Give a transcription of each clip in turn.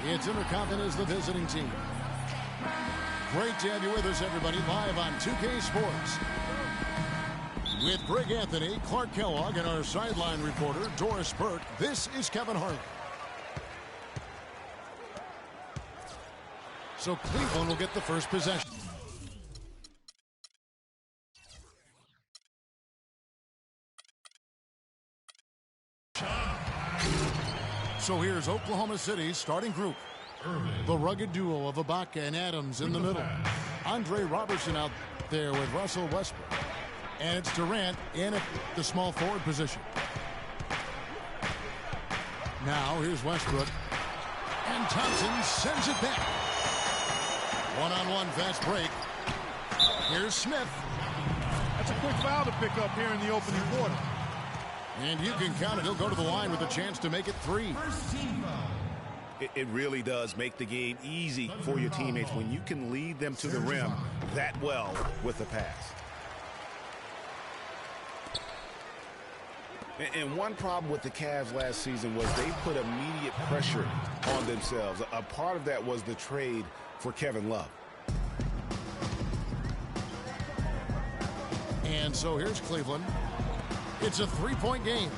It's Intercontinental, the visiting team. Great to have you with us, everybody, live on 2K Sports. With Greg Anthony, Clark Kellogg, and our sideline reporter, Doris Burke, this is Kevin Harlan. So Cleveland will get the first possession. So here's Oklahoma City's starting group. The rugged duo of Ibaka and Adams in the middle. Andre Robertson out there with Russell Westbrook. And it's Durant in at the small forward position. Now here's Westbrook. And Thompson sends it back. One-on-one fast break. Here's Smith. That's a quick foul to pick up here in the opening quarter. And you can count it. He'll go to the line with a chance to make it 3. It really does make the game easy for your teammates when you can lead them to the rim that well with the pass. And one problem with the Cavs last season was they put immediate pressure on themselves. A part of that was the trade for Kevin Love. And so here's Cleveland. It's a 3-point game.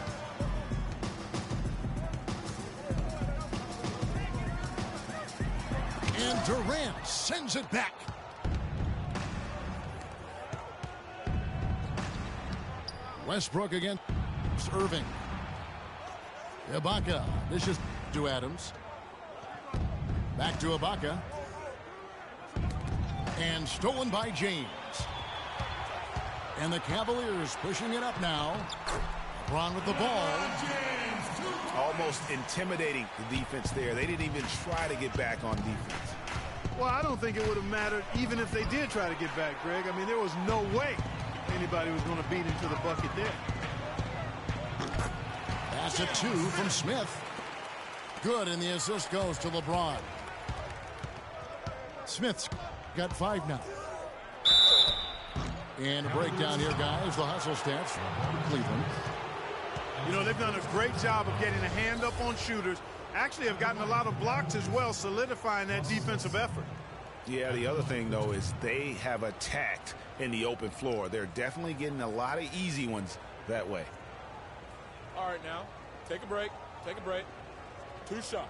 And Durant sends it back. Westbrook against Irving. Ibaka. This is to Adams. Back to Ibaka. And stolen by James. And the Cavaliers pushing it up now. LeBron with the ball. Almost intimidating the defense there. They didn't even try to get back on defense. Well, I don't think it would have mattered even if they did try to get back, Greg. I mean, there was no way anybody was going to beat him to the bucket there. Pass it 2 from Smith. Good, and the assist goes to LeBron. Smith's got 5 now. And a breakdown here, guys. The hustle stats for Cleveland. You know, they've done a great job of getting a hand up on shooters. Actually have gotten a lot of blocks as well, solidifying that defensive effort. Yeah, the other thing, though, is they have attacked in the open floor. They're definitely getting a lot of easy ones that way. All right, now, take a break. Take a break. 2 shots.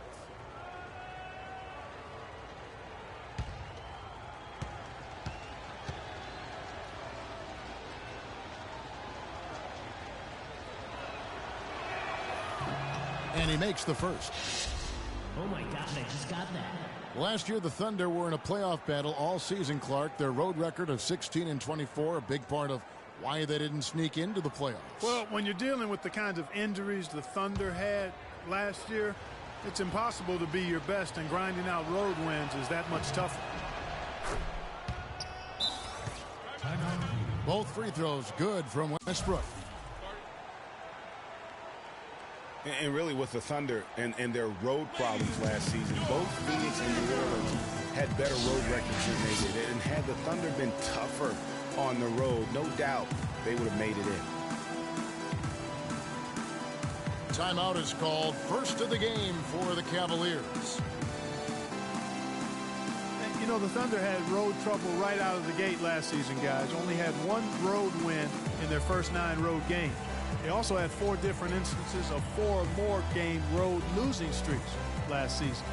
And he makes the first. Oh, my gosh, I just got that. Last year, the Thunder were in a playoff battle all season, Clark. Their road record of 16-24, a big part of why they didn't sneak into the playoffs. Well, when you're dealing with the kinds of injuries the Thunder had last year, it's impossible to be your best, and grinding out road wins is that much tougher. Both free throws good from Westbrook. And really with the Thunder and their road problems last season, both Phoenix and New Orleans had better road records than they did. And had the Thunder been tougher on the road, no doubt they would have made it in. Timeout is called. First of the game for the Cavaliers. And, you know, the Thunder had road trouble right out of the gate last season, guys. Only had 1 road win in their first 9 road games. They also had 4 different instances of 4 or more game road losing streaks last season.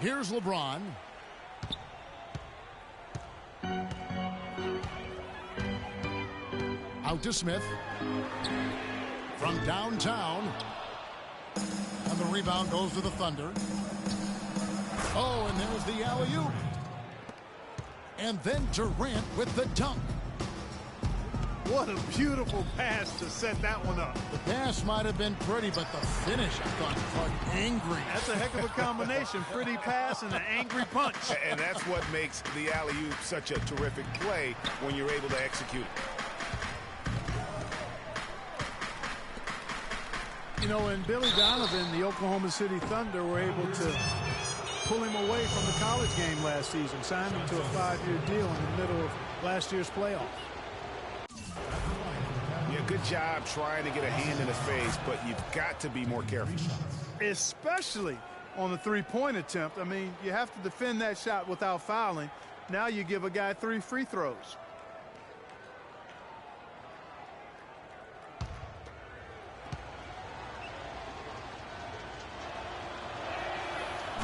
Here's LeBron. Out to Smith. From downtown. And the rebound goes to the Thunder. Oh, and there's the alley-oop. And then Durant with the dunk. What a beautiful pass to set that one up. The pass might have been pretty, but the finish, I thought, was angry. That's a heck of a combination. Pretty pass and an angry punch. And that's what makes the alley-oop such a terrific play when you're able to execute it. You know, and Billy Donovan, the Oklahoma City Thunder, were able to pull him away from the college game last season, signed him to a 5-year deal in the middle of last year's playoffs. Yeah, good job trying to get a hand in the face, but you've got to be more careful. Especially on the three-point attempt. I mean, you have to defend that shot without fouling. Now you give a guy 3 free throws.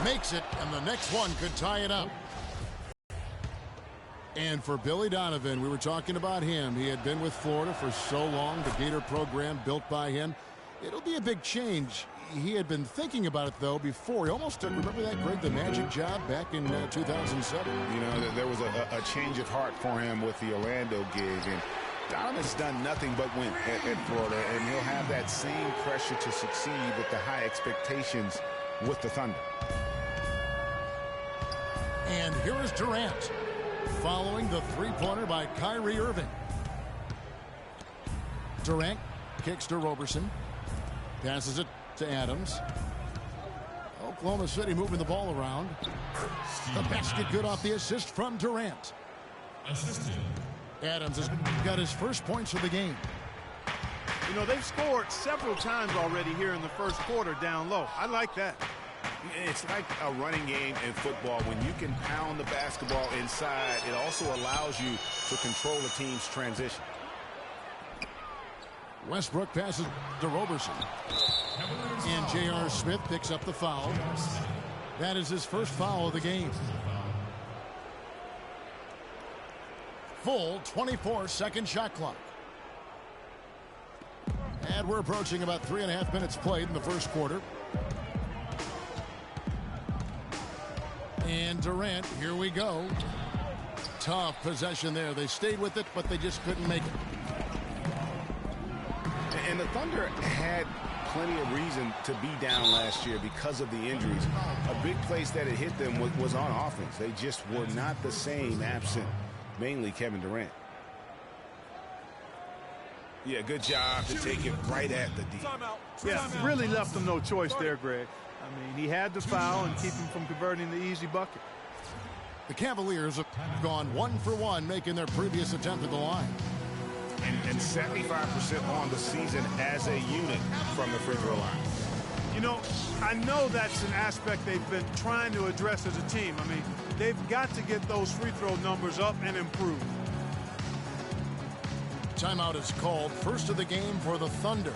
Makes it, and the next one could tie it up. And for Billy Donovan, we were talking about him. He had been with Florida for so long, the Gator program built by him. It'll be a big change. He had been thinking about it, though, before. He almost took, remember that, Greg, the Magic job back in 2007? You know, there was a change of heart for him with the Orlando gig. And Donovan's done nothing but win at Florida, and he'll have that same pressure to succeed with the high expectations with the Thunder. And here is Durant, following the three-pointer by Kyrie Irving. Durant kicks to Roberson, passes it to Adams. Oklahoma City moving the ball around. The basket good off the assist from Durant. Adams has got his first points of the game. You know, they've scored several times already here in the first quarter down low. I like that. It's like a running game in football. When you can pound the basketball inside, it also allows you to control the team's transition. Westbrook passes to Roberson. And J.R. Smith picks up the foul. That is his first foul of the game. Full 24-second shot clock. And we're approaching about 3.5 minutes played in the first quarter. And Durant, here we go. Tough possession there. They stayed with it, but they just couldn't make it. And the Thunder had plenty of reason to be down last year because of the injuries. A big place that it hit them was on offense. They just were not the same absent mainly Kevin Durant. Yeah, good job to take it right at the D. Yeah, really left them no choice there, Greg. I mean, he had to foul and keep him from converting the easy bucket. The Cavaliers have gone 1 for 1, making their previous attempt at the line. And 75% on the season as a unit from the free throw line. You know, I know that's an aspect they've been trying to address as a team. I mean, they've got to get those free throw numbers up and improve. Timeout is called. First of the game for the Thunder.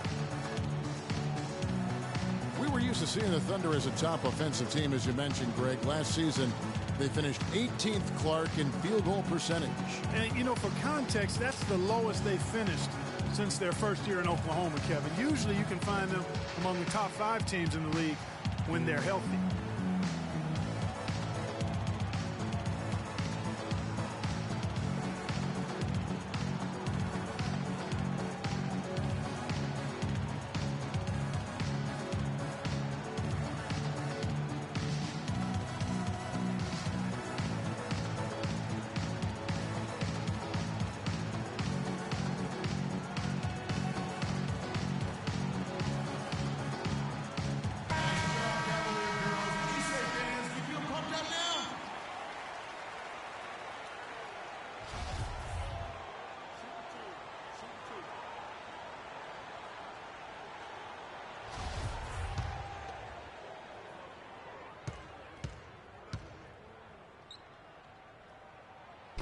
We were used to seeing the Thunder as a top offensive team, as you mentioned, Greg. Last season, they finished 18th, Clark, in field goal percentage. And, you know, for context, that's the lowest they finished since their first year in Oklahoma, Kevin. Usually you can find them among the top 5 teams in the league when they're healthy.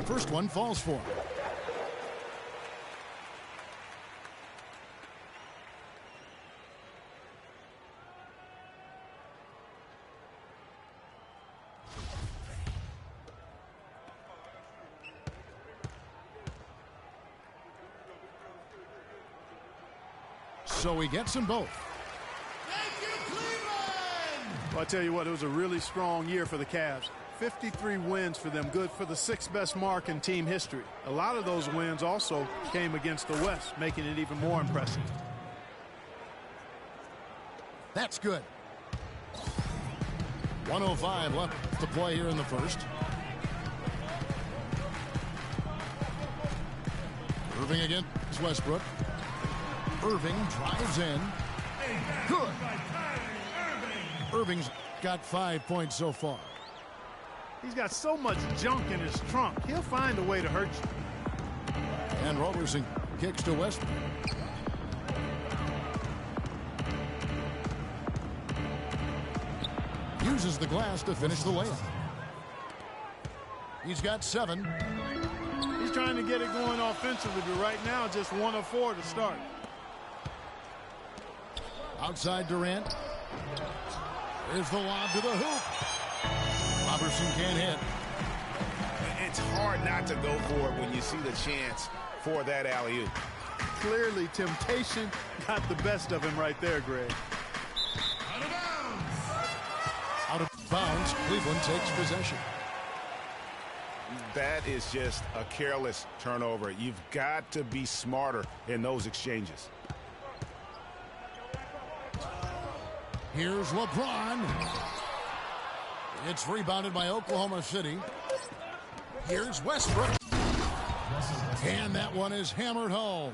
First one falls for him. So he gets them both. Well, I tell you what, it was a really strong year for the Cavs. 53 wins for them, good for the 6th best mark in team history. A lot of those wins also came against the West, making it even more impressive. That's good. 1:05 left to play here in the first. Irving against Westbrook. Irving drives in. Good. Irving's got 5 points so far. He's got so much junk in his trunk. He'll find a way to hurt you. And Roberson kicks to Westbrook. Uses the glass to finish the layup. He's got 7. He's trying to get it going offensively, but right now just 1 of 4 to start. Outside Durant. There's the lob to the hoop. Roberson can't hit. It's hard not to go for it when you see the chance for that alley-oop. Clearly, temptation got the best of him right there, Greg. Out of bounds, Cleveland takes possession. That is just a careless turnover. You've got to be smarter in those exchanges. Here's LeBron. It's rebounded by Oklahoma City. Here's Westbrook. And that one is hammered home.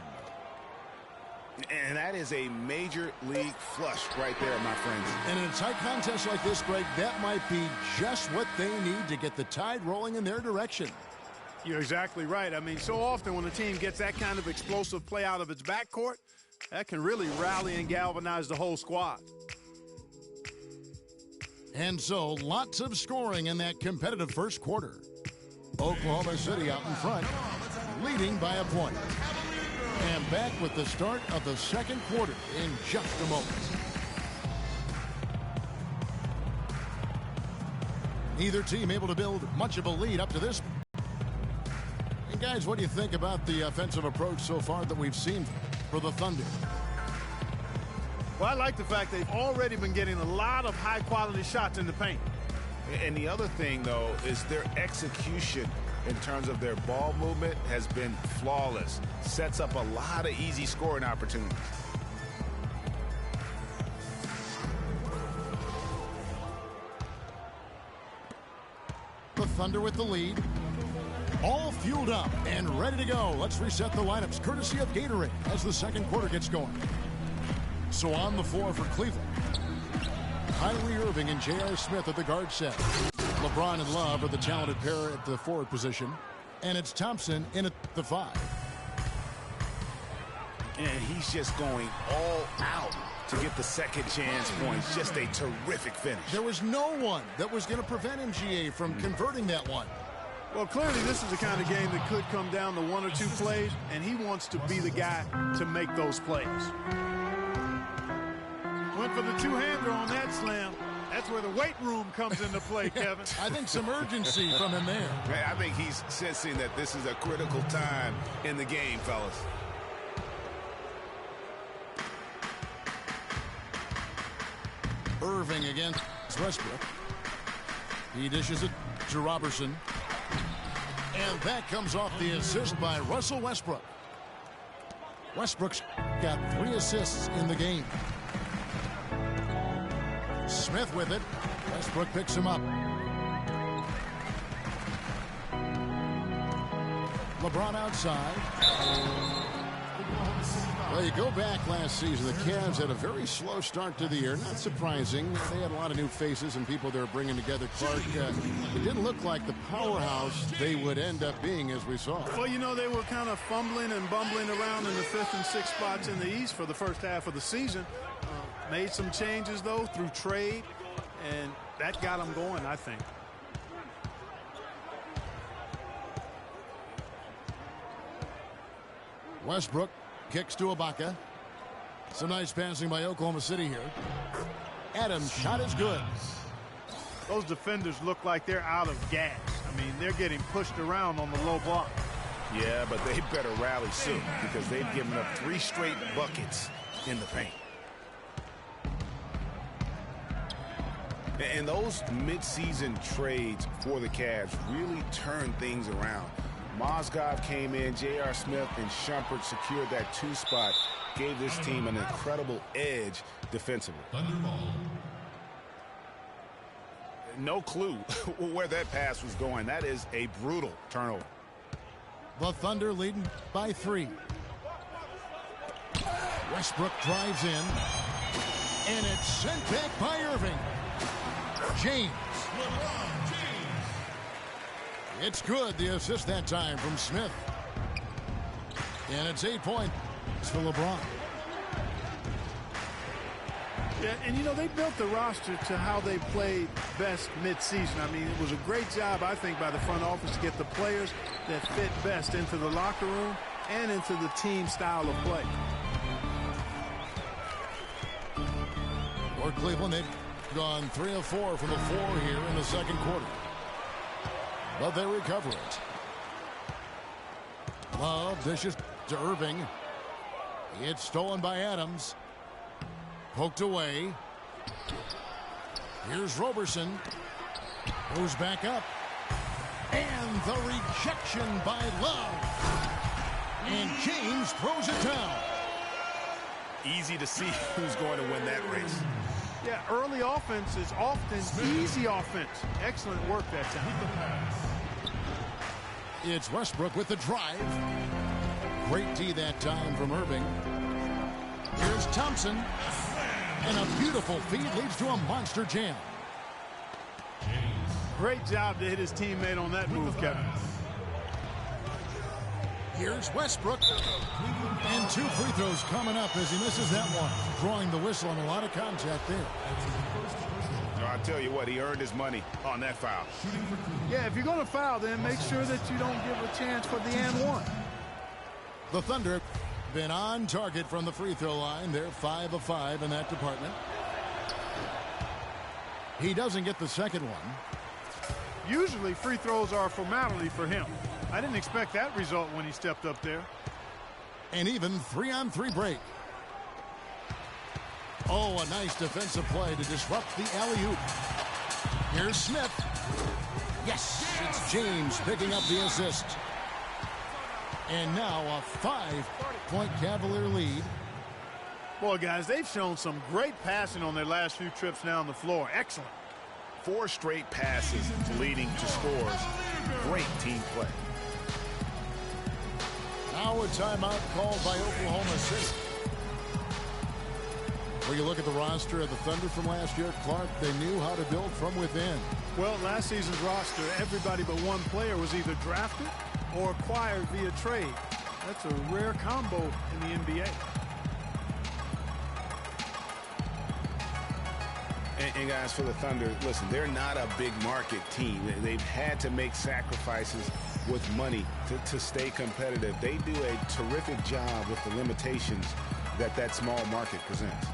And that is a major league flush right there, my friends. And in a tight contest like this, Greg, that might be just what they need to get the tide rolling in their direction. You're exactly right. I mean, so often when a team gets that kind of explosive play out of its backcourt, that can really rally and galvanize the whole squad. And so, lots of scoring in that competitive first quarter. Oklahoma City out in front, leading by a point. And back with the start of the second quarter in just a moment. Neither team able to build much of a lead up to this. And guys, what do you think about the offensive approach so far that we've seen for the Thunder? Well, I like the fact they've already been getting a lot of high-quality shots in the paint. And the other thing, though, is their execution in terms of their ball movement has been flawless. Sets up a lot of easy scoring opportunities. The Thunder with the lead. All fueled up and ready to go. Let's reset the lineups courtesy of Gatorade as the second quarter gets going. So on the floor for Cleveland, Kyrie Irving and J.R. Smith at the guard set. LeBron and Love are the talented pair at the forward position. And it's Thompson in at the 5. And he's just going all out to get the second chance points. Just a terrific finish. There was no one that was going to prevent MGA from converting that one. Well, clearly this is the kind of game that could come down to 1 or 2 plays, and he wants to be the guy to make those plays. Went for the two-hander on that slam. That's where the weight room comes into play, Kevin. I think some urgency from him there. I think he's sensing that this is a critical time in the game, fellas. Irving against Westbrook. He dishes it to Roberson. And that comes off the assist by Russell Westbrook. Westbrook's got 3 assists in the game. Smith with it. Westbrook picks him up. LeBron outside. Well, you go back last season, the Cavs had a very slow start to the year. Not surprising. They had a lot of new faces and people they were bringing together. Clark, it didn't look like the powerhouse they would end up being, as we saw. Well, you know, they were kind of fumbling and bumbling around in the 5th and 6th spots in the East for the first half of the season. Made some changes, though, through trade, and that got them going, I think. Westbrook kicks to Ibaka. Some nice passing by Oklahoma City here. Adams' shot is good. Those defenders look like they're out of gas. I mean, they're getting pushed around on the low block. Yeah, but they better rally soon because they've given up 3 straight buckets in the paint. And those midseason trades for the Cavs really turned things around. Mozgov came in, J.R. Smith and Shumpert secured that 2 spot, gave this team an incredible edge defensively. No clue where that pass was going. That is a brutal turnover. The Thunder leading by 3. Westbrook drives in, and it's sent back by Irving. James. It's good, the assist that time from Smith. And it's 8 points for LeBron. Yeah, and you know, they built the roster to how they played best midseason. I mean, it was a great job, I think, by the front office to get the players that fit best into the locker room and into the team style of play. For Cleveland, they've gone 3 of 4 from the floor here in the second quarter. But they recover it. Love dishes to Irving. It's stolen by Adams. Poked away. Here's Roberson. Goes back up. And the rejection by Love. And James throws it down. Easy to see who's going to win that race. Yeah, early offense is often easy offense. Excellent work that time. It's Westbrook with the drive. Great D that time from Irving. Here's Thompson. And a beautiful feed leads to a monster jam. Great job to hit his teammate on that move, Kevin. Here's Westbrook. And 2 free throws coming up as he misses that one. Drawing the whistle on a lot of contact there. I tell you what, he earned his money on that foul. Yeah, if you're going to foul, then make sure that you don't give a chance for the and one. The Thunder have been on target from the free throw line. They're 5 of 5 in that department. He doesn't get the second one. Usually free throws are a formality for him. I didn't expect that result when he stepped up there. And even 3-on-3 break. Oh, a nice defensive play to disrupt the alley-oop. Here's Smith. Yes, it's James picking up the assist. And now a 5-point Cavalier lead. Boy, guys, they've shown some great passing on their last few trips down the floor. Excellent. 4 straight passes leading to scores. Great team play. Now a timeout called by Oklahoma City. When you look at the roster of the Thunder from last year, Clark, they knew how to build from within. Well, last season's roster, everybody but one player was either drafted or acquired via trade. That's a rare combo in the NBA. And guys, for the Thunder, listen, they're not a big market team. They've had to make sacrifices with money to stay competitive. They do a terrific job with the limitations that small market presents.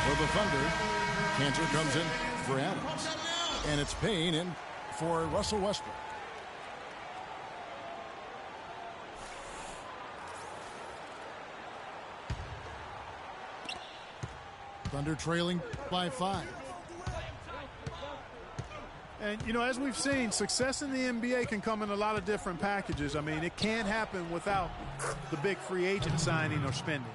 For the Thunder, Cantor comes in for Adams. And it's Payne in for Russell Westbrook. Thunder trailing by 5. And, you know, as we've seen, success in the NBA can come in a lot of different packages. I mean, it can't happen without the big free agent signing or spending.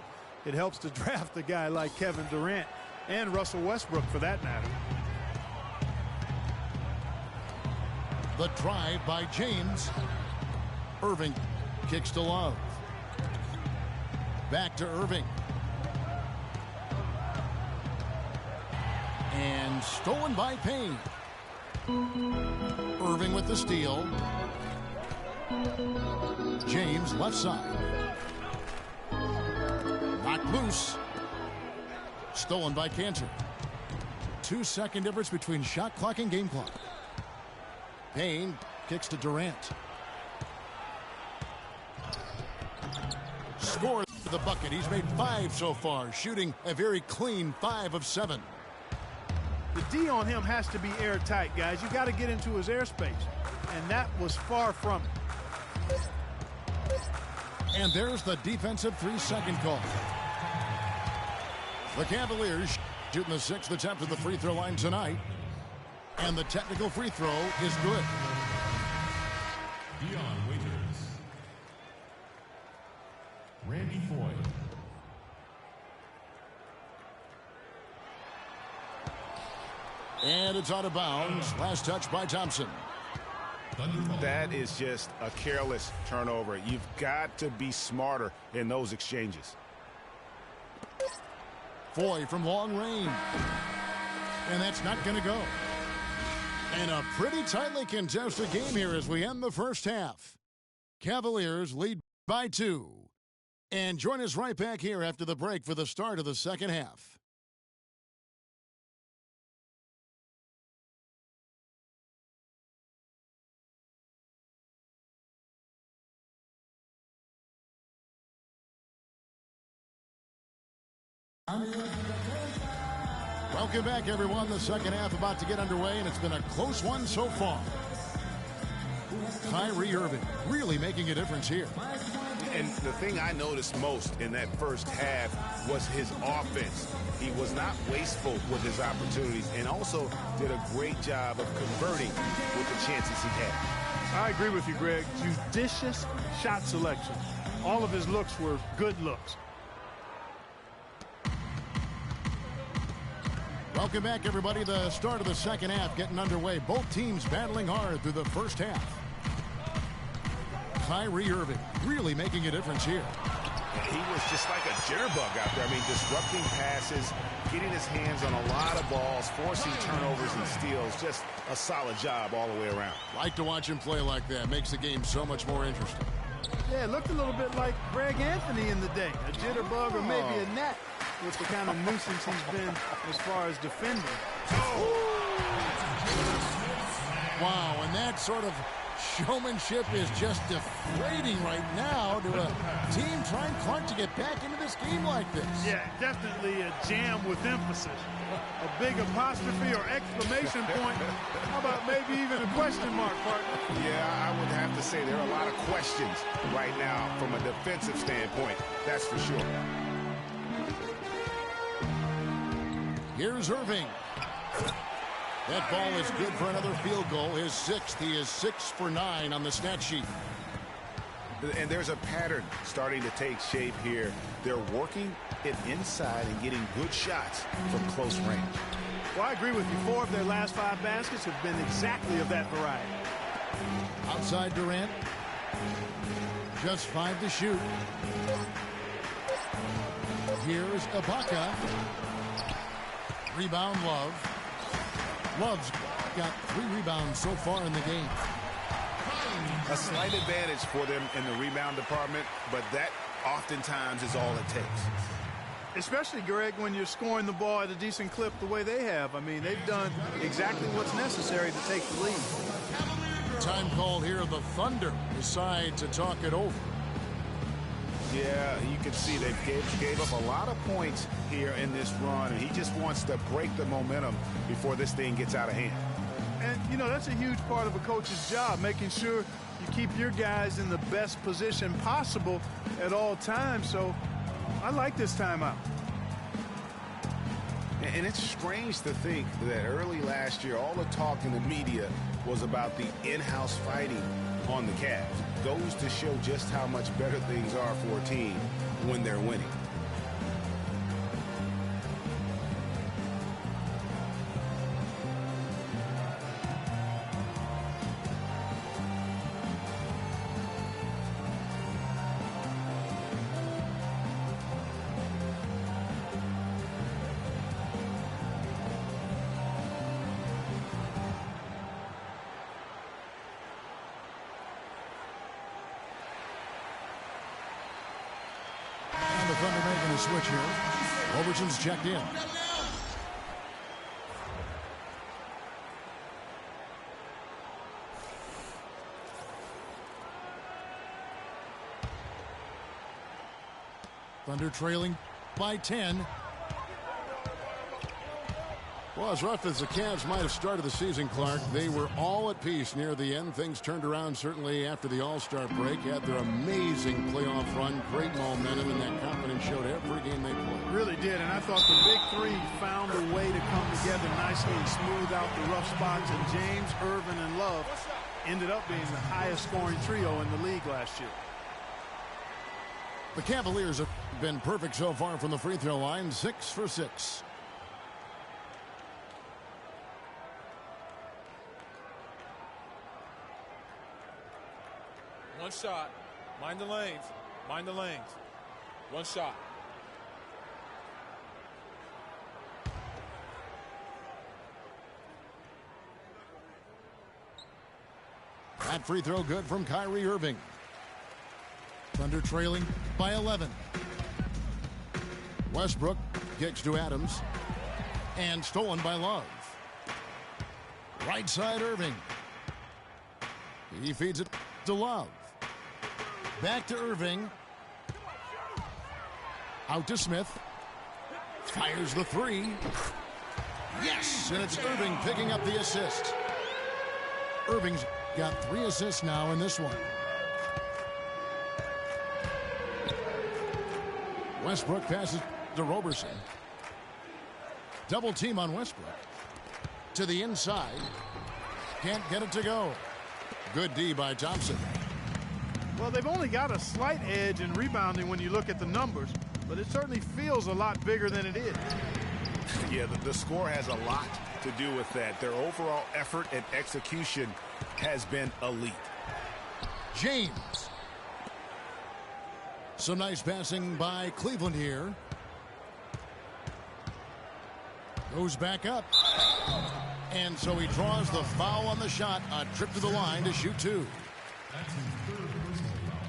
It helps to draft a guy like Kevin Durant and Russell Westbrook, for that matter. The drive by James. Irving kicks to Love. Back to Irving. And stolen by Payne. Irving with the steal. James left side. Knocked loose. Stolen by Cantor. 2-second difference between shot clock and game clock. Payne Kicks to Durant. Scores the bucket. He's made 5 so far, shooting a very clean 5 of 7. The D on him has to be airtight, guys. You got to get into his airspace, and that was far from it. And there's the defensive 3-second call. The Cavaliers shooting the 6th attempt at the free throw line tonight, and the technical free throw is good. Dion Waiters. Randy Foy. And it's out of bounds. Last touch by Thompson. That is just a careless turnover. You've got to be smarter in those exchanges. Foy from long range. And that's not going to go. And a pretty tightly contested game here as we end the first half. Cavaliers lead by 2. And join us right back here after the break for the start of the second half. Welcome back, everyone. The second half about to get underway, and it's been a close one so far. Kyrie Irving really making a difference here. And the thing I noticed most in that first half was his offense. He was not wasteful with his opportunities and also did a great job of converting with the chances he had. I agree with you, Greg. Judicious shot selection. All of his looks were good looks. Welcome back, everybody. The start of the second half getting underway. Both teams battling hard through the first half. Kyrie Irving really making a difference here. He was just like a jitterbug out there. I mean, disrupting passes, getting his hands on a lot of balls, forcing turnovers and steals. Just a solid job all the way around. Like to watch him play like that. Makes the game so much more interesting. Yeah, it looked a little bit like Greg Anthony in the day. A jitterbug or maybe a gnat with the kind of nuisance he's been as far as defending. Wow, and that sort of showmanship is just deflating right now to a team trying hard to get back into this game like this. Yeah, definitely a jam with emphasis. A big apostrophe or exclamation point. How about maybe even a question mark, partner? Yeah, I would have to say there are a lot of questions right now from a defensive standpoint. That's for sure. Here's Irving. That ball is good for another field goal. His 6th. He is 6 for 9 on the stat sheet. And there's a pattern starting to take shape here. They're working it inside and getting good shots from close range. Well, I agree with you. 4 of their last 5 baskets have been exactly of that variety. Outside Durant. Just 5 to shoot. Here's Ibaka. Rebound, Love. Love's got 3 rebounds so far in the game. A slight advantage for them in the rebound department, but that oftentimes is all it takes. Especially, Greg, when you're scoring the ball at a decent clip the way they have. I mean, they've done exactly what's necessary to take the lead. Time called here. The Thunder decide to talk it over. Yeah, you can see they gave up a lot of points here in this run, and he just wants to break the momentum before this thing gets out of hand. And, you know, that's a huge part of a coach's job, making sure you keep your guys in the best position possible at all times. So I like this timeout. And it's strange to think that early last year, all the talk in the media was about the in-house fighting on the Cavs. Goes to show just how much better things are for a team when they're winning. The Thunder making a switch here. Overton's checked in. Thunder trailing by 10. Well, as rough as the Cavs might have started the season, Clark, they were all at peace near the end. Things turned around certainly after the All-Star break. Had their amazing playoff run, great momentum, and that confidence showed every game they played. Really did, and I thought the big three found a way to come together nicely and smooth out the rough spots. And James, Irvin, and Love ended up being the highest scoring trio in the league last year. The Cavaliers have been perfect so far from the free throw line, 6 for 6. One shot. Mind the lanes. Mind the lanes. One shot. That free throw good from Kyrie Irving. Thunder trailing by 11. Westbrook kicks to Adams. And stolen by Love. Right side Irving. He feeds it to Love. Back to Irving. Out to Smith. Fires the three. Yes, and it's Irving picking up the assist. Irving's got 3 assists now in this one. Westbrook passes to Roberson. Double team on Westbrook. To the inside. Can't get it to go. Good D by Thompson. Well, they've only got a slight edge in rebounding when you look at the numbers, but it certainly feels a lot bigger than it is. Yeah, the score has a lot to do with that. Their overall effort and execution has been elite. James. Some nice passing by Cleveland here. Goes back up. And so he draws the foul on the shot. A trip to the line to shoot 2. That's his third personal foul.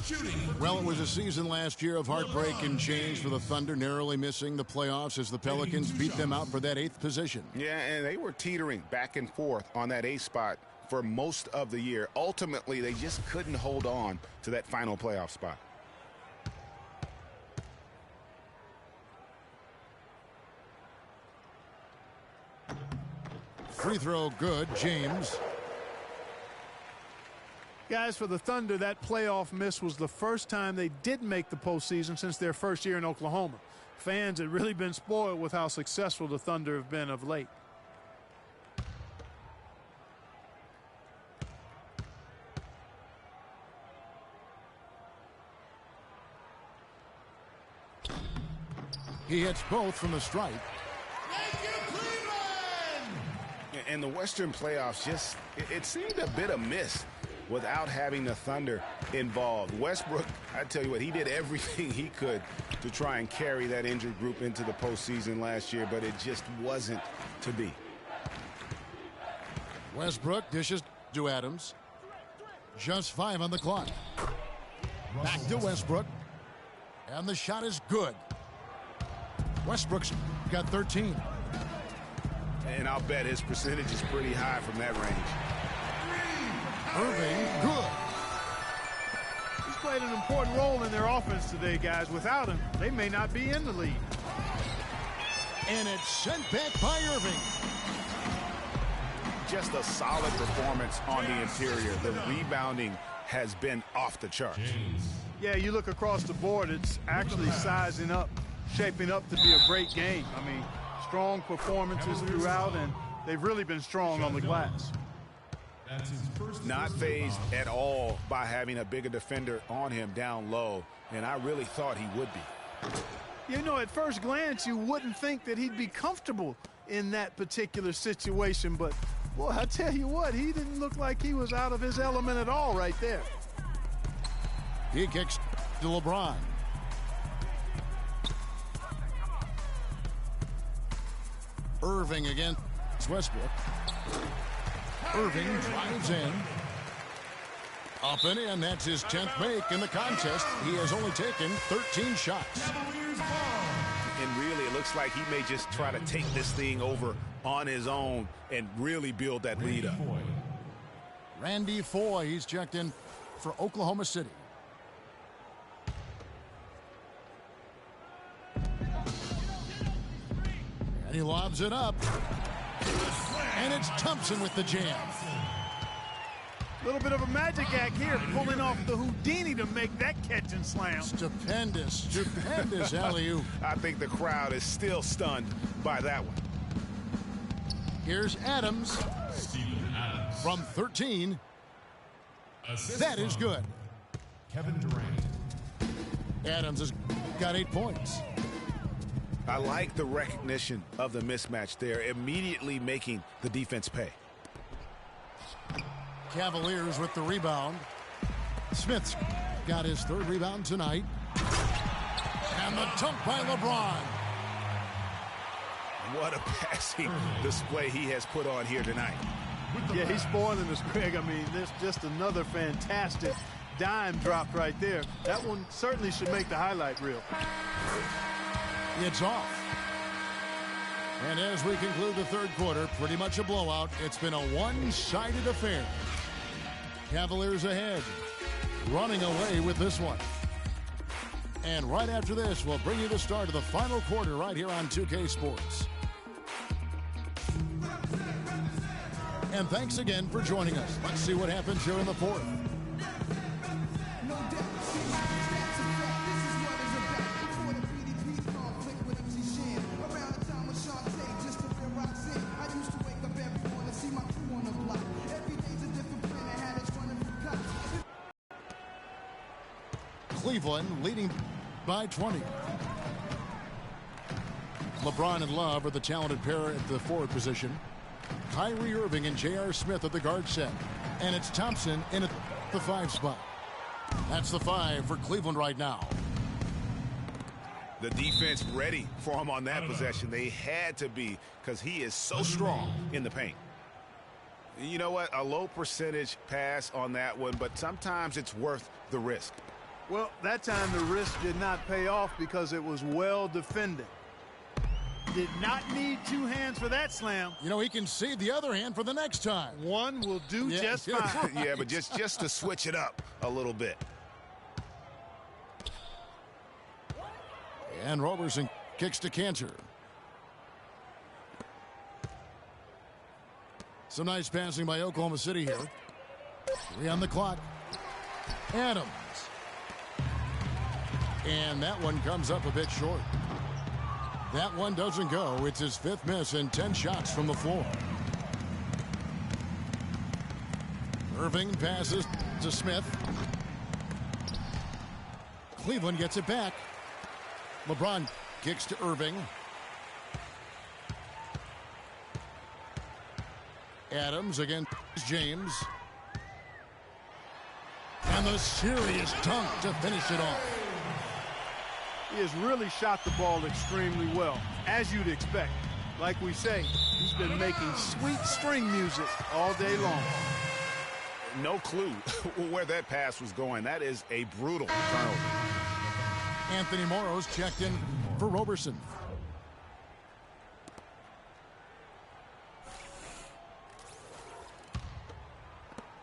Shooting. Well, it was a season last year of heartbreak and change for the Thunder, narrowly missing the playoffs as the Pelicans beat them out for that 8th position. Yeah, and they were teetering back and forth on that 8th spot for most of the year. Ultimately, they just couldn't hold on to that final playoff spot. Free throw good, James. Guys, for the Thunder, that playoff miss was the first time they didn't make the postseason since their first year in Oklahoma. Fans had really been spoiled with how successful the Thunder have been of late. He hits both from the stripe. And the Western playoffs just, it seemed a bit amiss without having the Thunder involved. Westbrook, I tell you what, he did everything he could to try and carry that injured group into the postseason last year, but it just wasn't to be. Westbrook dishes to Adams. Just 5 on the clock. Back to Westbrook. And the shot is good. Westbrook's got 13. And I'll bet his percentage is pretty high from that range. Irving, good. He's played an important role in their offense today, guys. Without him, they may not be in the lead. And it's sent back by Irving. Just a solid performance on the interior. The rebounding has been off the charts. Yeah, you look across the board, it's actually sizing up, shaping up to be a great game. I mean, strong performances throughout, and they've really been strong on the glass. That's his first. Not phased at all by having a bigger defender on him down low, and I really thought he would be. You know, at first glance, you wouldn't think that he'd be comfortable in that particular situation, but boy, I tell you what, he didn't look like he was out of his element at all right there. He kicks to LeBron. Irving against Westbrook. Irving drives in. Up and in. That's his 10th make in the contest. He has only taken 13 shots. And really, it looks like he may just try to take this thing over on his own and really build that lead up. Randy Foye, he's checked in for Oklahoma City. And he lobs it up. And it's Thompson with the jam. A little bit of a magic act here, pulling off the Houdini to make that catch and slam. Stupendous alley-oop. I think the crowd is still stunned by that one. Here's Adams Steven Adams. from 13. Assist That is from good. Kevin Durant. Adams has got 8 points. I like the recognition of the mismatch there, immediately making the defense pay. Cavaliers with the rebound. Smith's got his 3rd rebound tonight. And the dunk by LeBron. What a passing display he has put on here tonight. Yeah, he's spoiling us, Craig. I mean, there's just another fantastic dime drop right there. That one certainly should make the highlight reel. It's off. And as we conclude the 3rd quarter, pretty much a blowout. It's been a one-sided affair. Cavaliers ahead, running away with this one. And right after this, we'll bring you the start of the final quarter right here on 2K Sports. And thanks again for joining us. Let's see what happens here in the 4th. Cleveland leading by 20. LeBron and Love are the talented pair at the forward position. Kyrie Irving and J.R. Smith at the guard set. And it's Thompson in at the 5 spot. That's the 5 for Cleveland right now. The defense ready for him on that possession. They had to be, because he is so strong in the paint. You know what? A low percentage pass on that one, but sometimes it's worth the risk. Well, that time the risk did not pay off because it was well defended. Did not need 2 hands for that slam. You know, he can save the other hand for the next time. One will do just fine. Yeah, but just to switch it up a little bit. And Roberson kicks to Cantor. Some nice passing by Oklahoma City here. 3 on the clock. Adams. And that one comes up a bit short. That one doesn't go. It's his 5th miss and 10 shots from the floor. Irving passes to Smith. Cleveland gets it back. LeBron kicks to Irving. Adams against James. And the serious dunk to finish it off. He has really shot the ball extremely well, as you'd expect. Like we say, he's been making sweet string music all day long. No clue where that pass was going. That is a brutal turnover. Anthony Morrow's checked in for Roberson.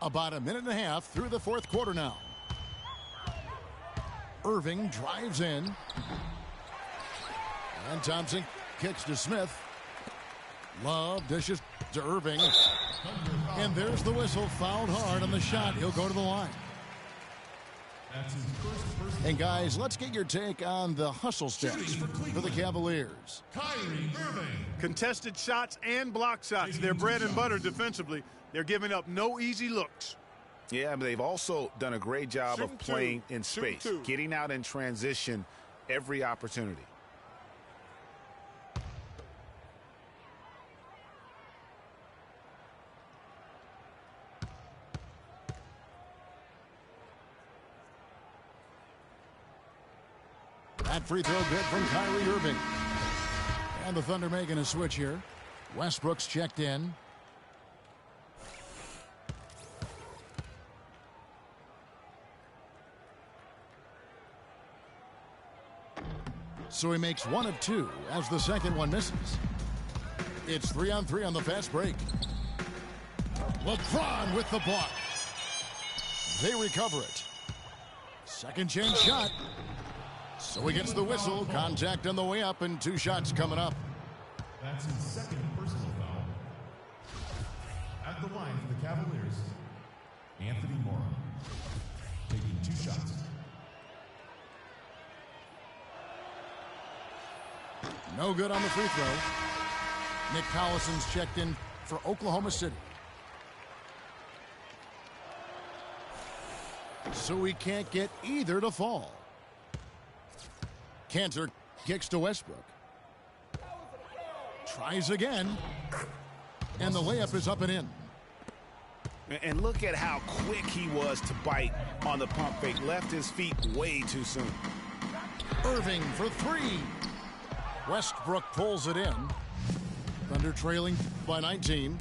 About a minute and a half through the 4th quarter now. Irving drives in. And Thompson kicks to Smith. Love dishes to Irving. And there's the whistle. Fouled hard on the shot. He'll go to the line. That's his first. And guys, let's get your take on the hustle steps for the Cavaliers. Kyrie Irving. Contested shots and block shots. They're bread and butter defensively. They're giving up no easy looks. Yeah, but they've also done a great job of playing in space, getting out in transition every opportunity. That free throw good from Kyrie Irving. And the Thunder making a switch here. Westbrook's checked in. So he makes 1 of 2 as the second one misses. It's 3-on-3 on the fast break. LeBron with the block. They recover it. Second chance shot. So he gets the whistle. Contact on the way up and 2 shots coming up. That's his second personal foul. At the line for the Cavaliers, Anthony Morrow, taking 2 shots. No good on the free throw. Nick Collison's checked in for Oklahoma City. So he can't get either to fall. Cantor kicks to Westbrook. Tries again. And the layup is up and in. And look at how quick he was to bite on the pump fake. Left his feet way too soon. Irving for 3. Westbrook pulls it in. Thunder trailing by 19.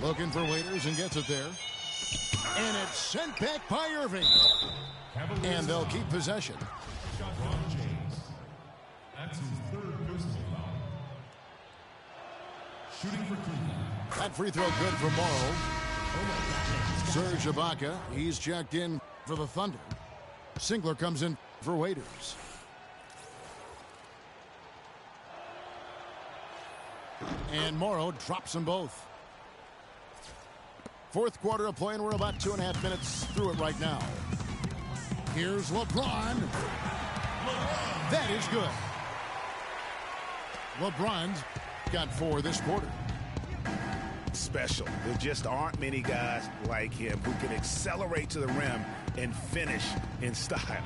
Looking for Waiters and gets it there. And it's sent back by Irving. And they'll keep possession. LeBron James. That's his 3rd personal foul. Shooting for Cleveland. That free throw good for Morrow. Serge Ibaka, he's checked in for the Thunder. Singler comes in for Waiters. And Morrow drops them both. 4th quarter of play, and we're about 2.5 minutes through it right now. Here's LeBron. That is good. LeBron's got 4 this quarter. Special. There just aren't many guys like him who can accelerate to the rim and finish in style.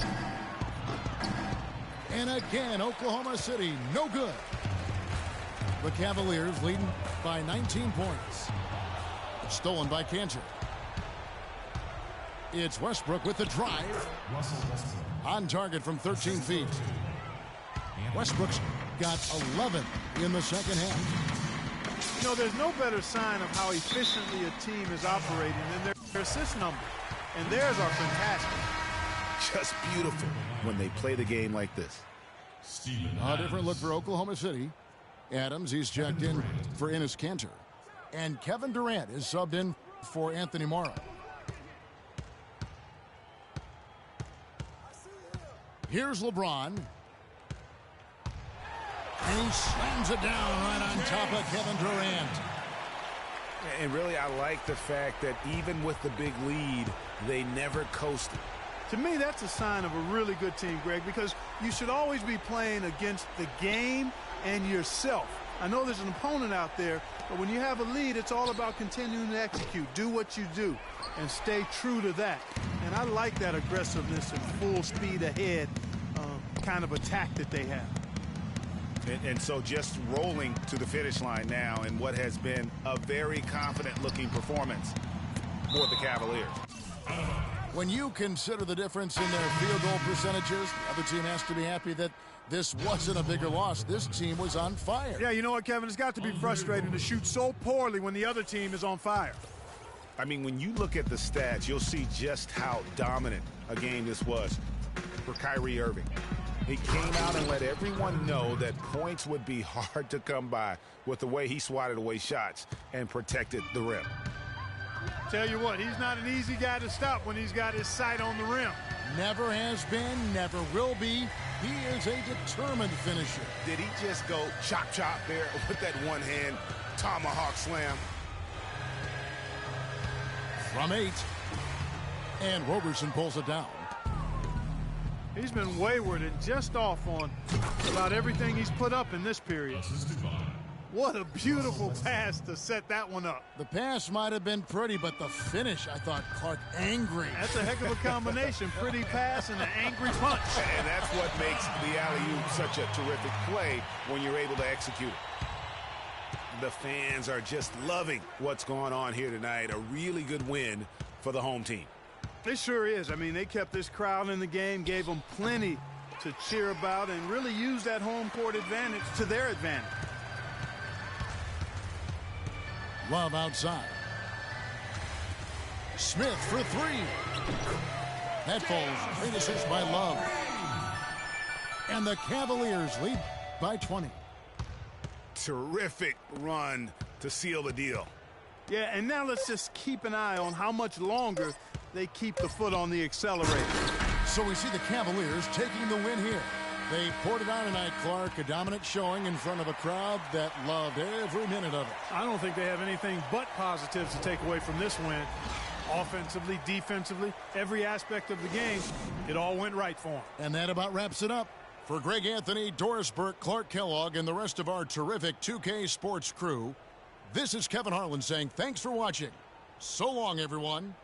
And again, Oklahoma City, no good. The Cavaliers leading by 19 points. Stolen by Cantor. It's Westbrook with the drive. On target from 13 feet. Westbrook's got 11 in the second half. You know, there's no better sign of how efficiently a team is operating than their assist numbers. And theirs are fantastic. Just beautiful when they play the game like this. A different look for Oklahoma City. Adams, he's checked in for Enes Kanter. And Kevin Durant is subbed in for Anthony Morrow. Here's LeBron. And he slams it down right on top of Kevin Durant. And really, I like the fact that even with the big lead, they never coasted. To me, that's a sign of a really good team, Greg, because you should always be playing against the game and yourself. I know there's an opponent out there, but when you have a lead, it's all about continuing to execute. Do what you do and stay true to that. And I like that aggressiveness and full speed ahead kind of attack that they have. And so just rolling to the finish line now in what has been a very confident-looking performance for the Cavaliers. When you consider the difference in their field goal percentages, the other team has to be happy that this wasn't a bigger loss. This team was on fire. Yeah, you know what, Kevin? It's got to be frustrating to shoot so poorly when the other team is on fire. I mean, when you look at the stats, you'll see just how dominant a game this was for Kyrie Irving. He came out and let everyone know that points would be hard to come by with the way he swatted away shots and protected the rim. Tell you what, he's not an easy guy to stop when he's got his sight on the rim. Never has been, never will be. He is a determined finisher. Did he just go chop there with that one-hand tomahawk slam? From 8. And Roberson pulls it down. He's been wayward and just off on about everything he's put up in this period. What a beautiful pass to set that one up. The pass might have been pretty, but the finish, I thought, Clark, angry. That's a heck of a combination. Pretty pass and an angry punch. And that's what makes the alley-oop such a terrific play when you're able to execute it. The fans are just loving what's going on here tonight. A really good win for the home team. It sure is. I mean, they kept this crowd in the game, gave them plenty to cheer about, and really used that home court advantage to their advantage. Love outside. Smith for 3. That falls. Great assist by Love. And the Cavaliers lead by 20. Terrific run to seal the deal. Yeah, and now let's just keep an eye on how much longer they keep the foot on the accelerator. So we see the Cavaliers taking the win here. They poured it on tonight, Clark. A dominant showing in front of a crowd that loved every minute of it. I don't think they have anything but positives to take away from this win. Offensively, defensively, every aspect of the game, it all went right for them. And that about wraps it up. For Greg Anthony, Doris Burke, Clark Kellogg, and the rest of our terrific 2K Sports crew, this is Kevin Harlan saying thanks for watching. So long, everyone.